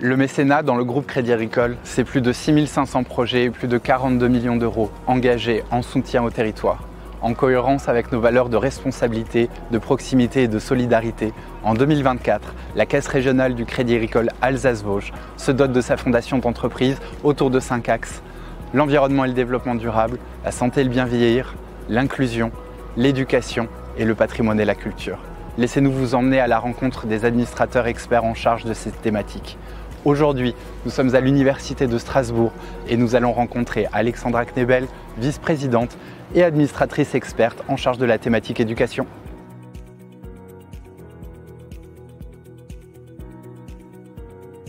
Le mécénat dans le groupe Crédit Agricole, c'est plus de 6500 projets et plus de 42 millions d'euros engagés en soutien au territoire. En cohérence avec nos valeurs de responsabilité, de proximité et de solidarité, en 2024, la Caisse régionale du Crédit Agricole Alsace-Vosges se dote de sa fondation d'entreprise autour de 5 axes: l'environnement et le développement durable, la santé et le bien vieillir, l'inclusion, l'éducation et le patrimoine et la culture. Laissez-nous vous emmener à la rencontre des administrateurs experts en charge de ces thématiques. Aujourd'hui, nous sommes à l'Université de Strasbourg et nous allons rencontrer Alexandra Knebel, vice-présidente et administratrice experte en charge de la thématique éducation.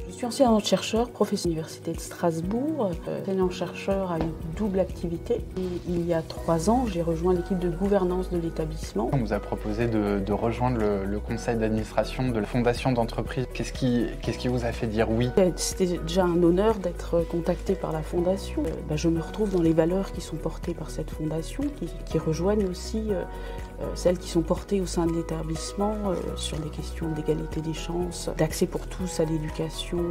Je suis enseignant-chercheur, professeur à l'Université de Strasbourg. Enseignant-chercheur a une double activité. Il y a 3 ans, j'ai rejoint l'équipe de gouvernance de l'établissement. On vous a proposé de rejoindre le conseil d'administration de la fondation d'entreprise. Qu'est-ce qui vous a fait dire oui? C'était déjà un honneur d'être contacté par la fondation. Je me retrouve dans les valeurs qui sont portées par cette fondation, qui rejoignent aussi celles qui sont portées au sein de l'établissement sur des questions d'égalité des chances, d'accès pour tous à l'éducation,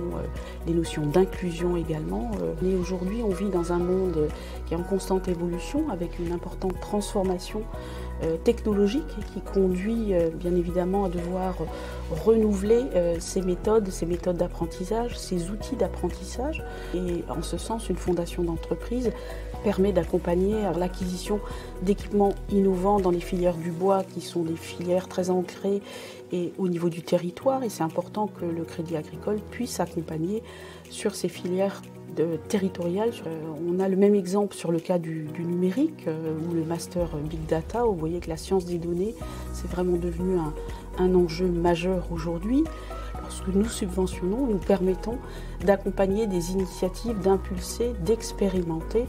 les notions d'inclusion également. Et aujourd'hui, on vit dans un monde qui est en constante évolution avec une importante transformation technologique qui conduit bien évidemment à devoir renouveler ces méthodes d'apprentissage, ces outils d'apprentissage. Et en ce sens, une fondation d'entreprise permet d'accompagner l'acquisition d'équipements innovants dans les filières du bois qui sont des filières très ancrées et au niveau du territoire. Et c'est important que le Crédit Agricole puisse accompagner sur ces filières territoriales. On a le même exemple sur le cas du numérique ou le master Big Data. Vous voyez que la science des données, c'est vraiment devenu un enjeu majeur aujourd'hui. Lorsque nous subventionnons, nous permettons d'accompagner des initiatives, d'impulser, d'expérimenter.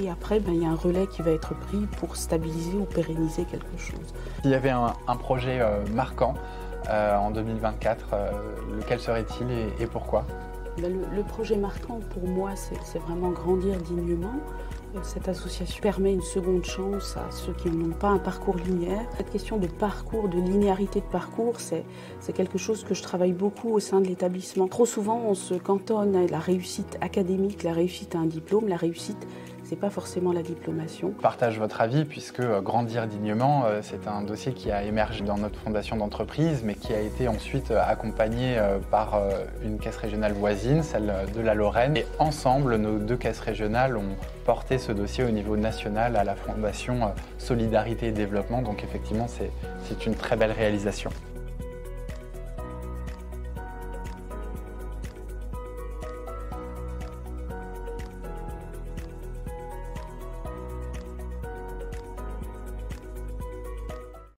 Et après, il y a un relais qui va être pris pour stabiliser ou pérenniser quelque chose. S'il y avait un projet marquant en 2024, lequel serait-il et pourquoi? Le projet marquant pour moi, c'est vraiment grandir dignement. Cette association permet une seconde chance à ceux qui n'ont pas un parcours linéaire. Cette question de parcours, de linéarité de parcours, c'est quelque chose que je travaille beaucoup au sein de l'établissement. Trop souvent, on se cantonne à la réussite académique, la réussite à un diplôme, la réussite, c'est pas forcément la diplomation. Je partage votre avis puisque grandir dignement, c'est un dossier qui a émergé dans notre fondation d'entreprise, mais qui a été ensuite accompagné par une caisse régionale voisine, celle de la Lorraine. Et ensemble, nos 2 caisses régionales ont porté ce dossier au niveau national à la fondation Solidarité et Développement. Donc effectivement, c'est une très belle réalisation.